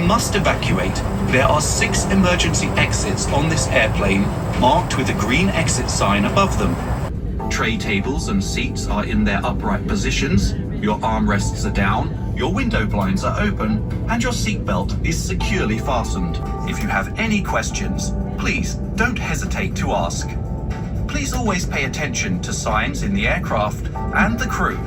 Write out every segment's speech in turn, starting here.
must evacuate, there are 6 emergency exits on this airplane, marked with a green exit sign above them. Tray tables and seats are in their upright positions, your armrests are down, your window blinds are open, and your seatbelt is securely fastened. If you have any questions, please don't hesitate to ask. Please always pay attention to signs in the aircraft and the crew.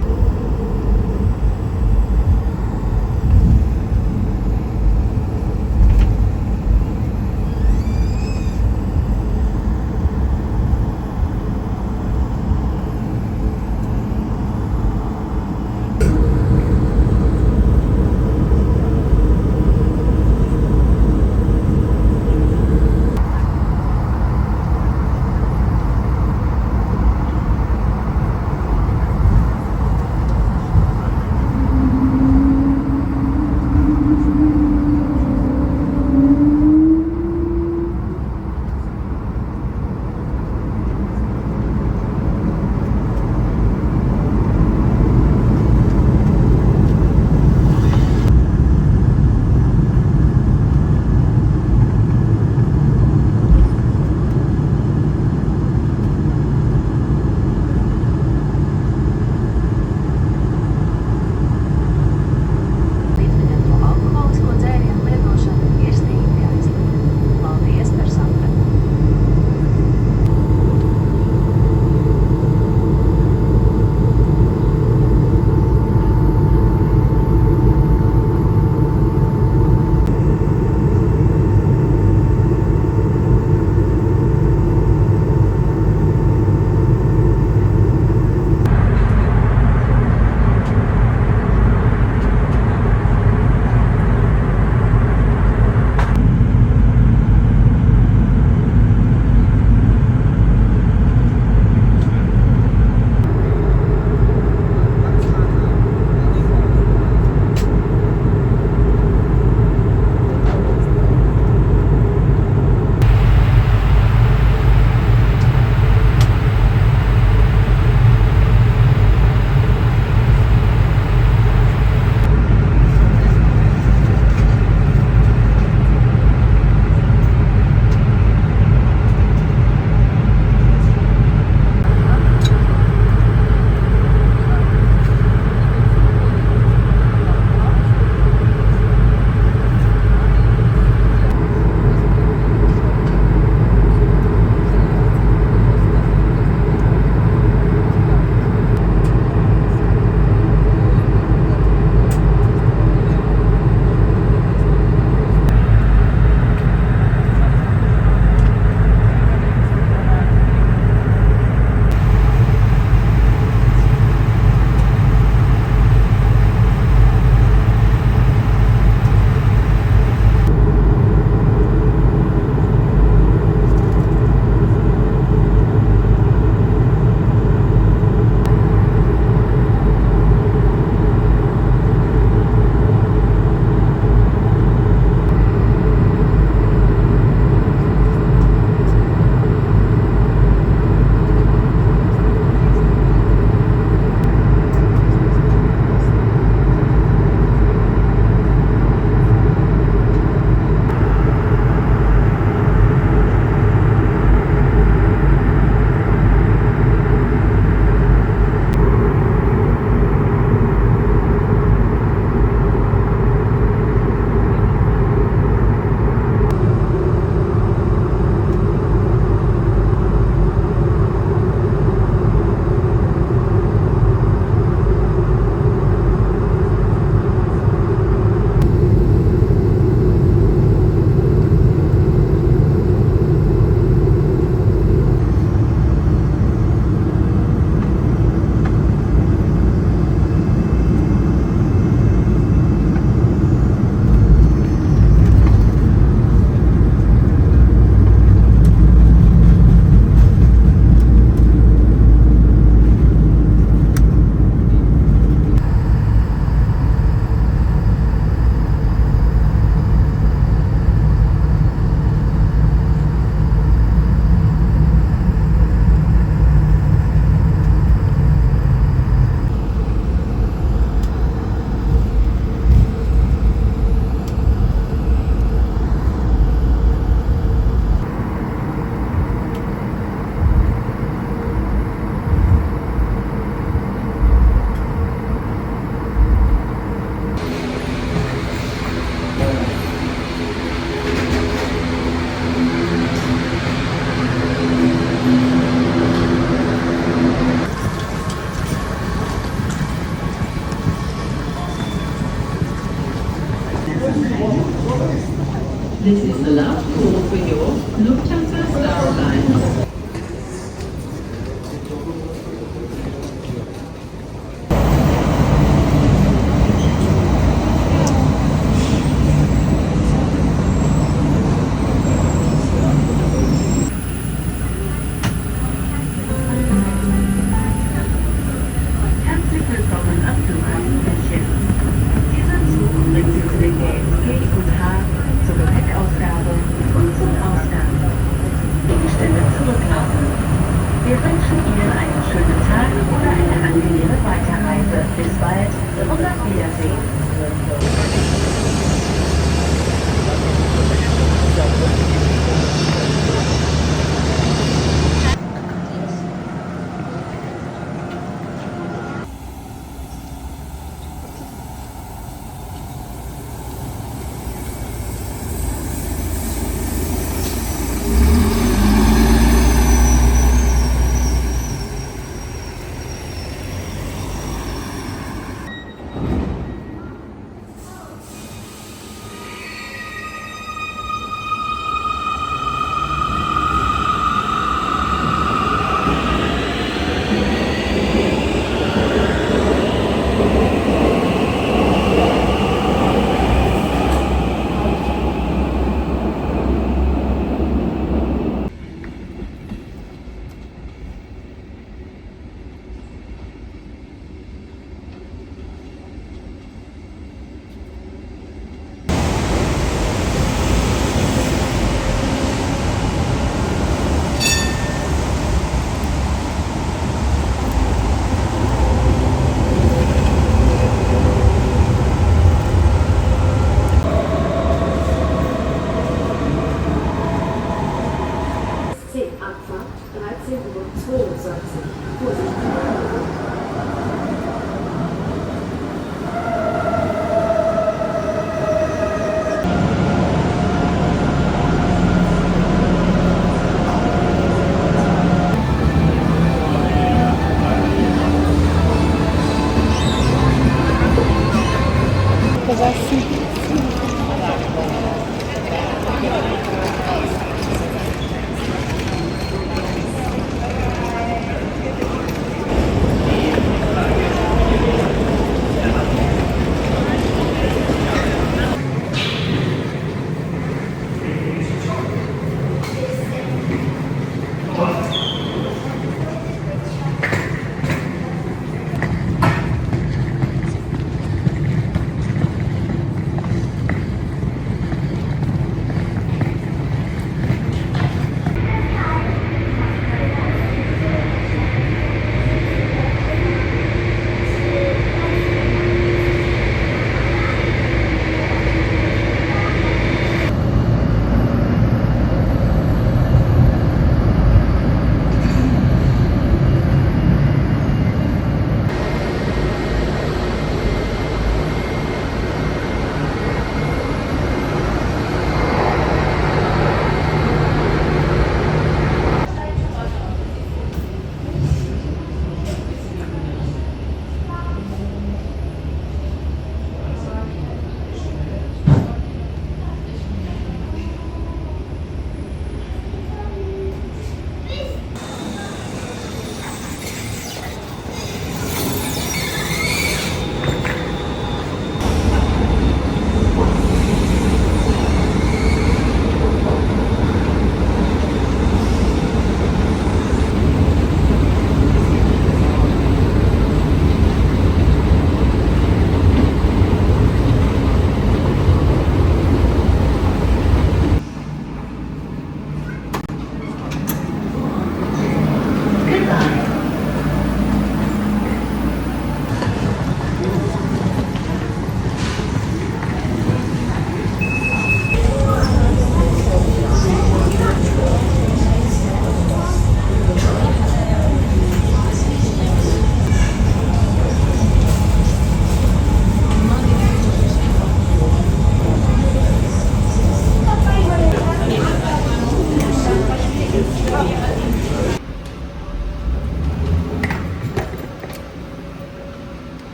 Weiterreise. Bis bald und auf Wiedersehen. Abfahrt 13:22 Uhr. Vorsicht!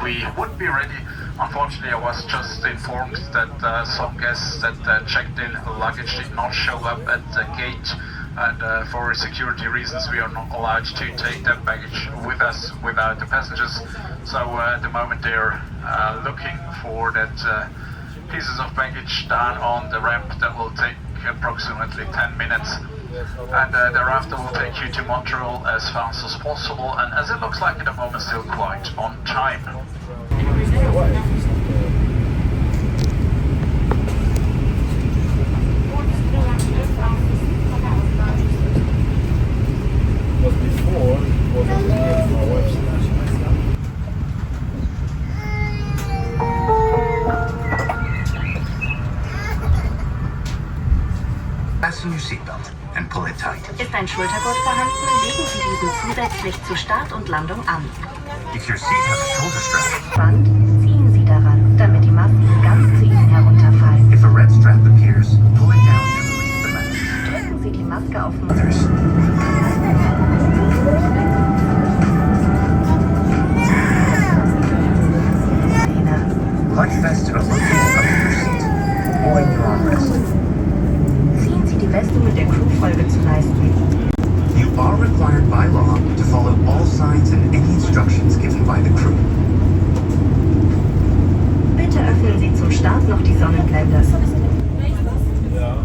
we would be ready. Unfortunately, I was just informed that some guests that checked in the luggage did not show up at the gate, and for security reasons we are not allowed to take that baggage with us without the passengers. So at the moment they're looking for that pieces of baggage down on the ramp. That will take approximately 10 minutes. And thereafter we'll take you to Montreal as fast as possible, and as it looks like at the moment still quite on time. Was before was on our website. Fasten your seatbelt and pull it tight. Ist ein Schultergurt vorhanden, legen Sie diesen zusätzlich zu Start und Landung an. If your seat has a shoulder strap, Band ziehen Sie daran, damit die Masken ganz zu Ihnen herunterfallen. if a red strap appears, pull it down to release the mesh. Drücken Sie die Maske auf den Others. Clutch vest are located under your seat or in your armrest. Ziehen Sie die Weste mit der Crewfolge zu Leisten. You are required by law to follow all signs and any instructions given by the crew. Bitte öffnen Sie zum Start noch die Sonnenblende. Ja.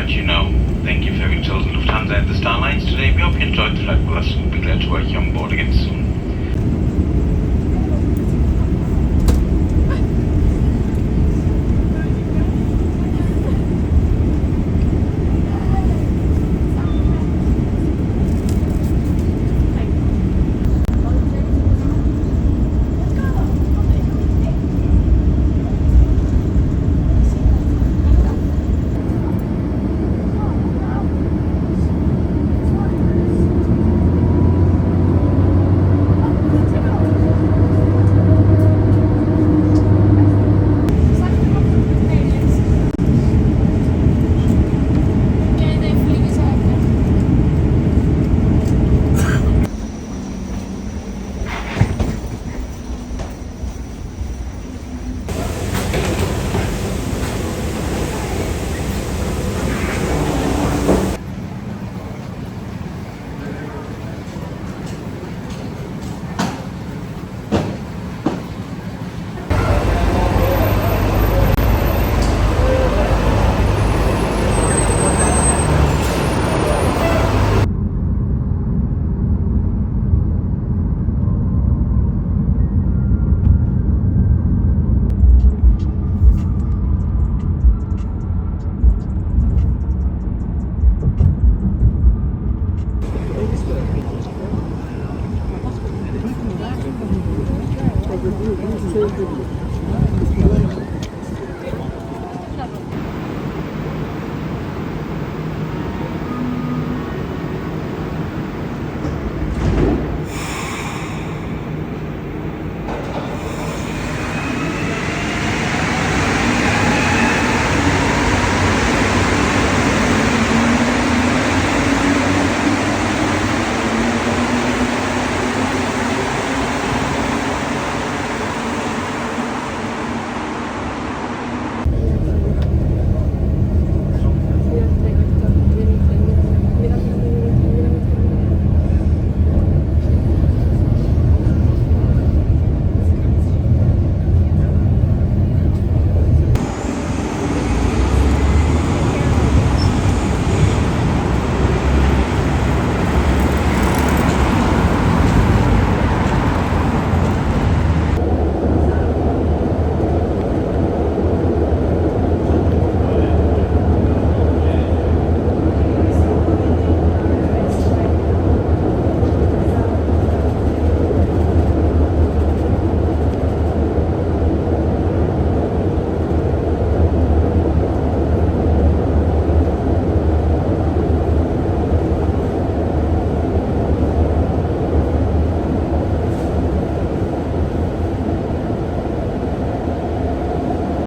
let you know. Thank you for having chosen Lufthansa and the Star Alliance today. We hope you enjoyed the flight with us. We'll be glad to welcome you on board again soon.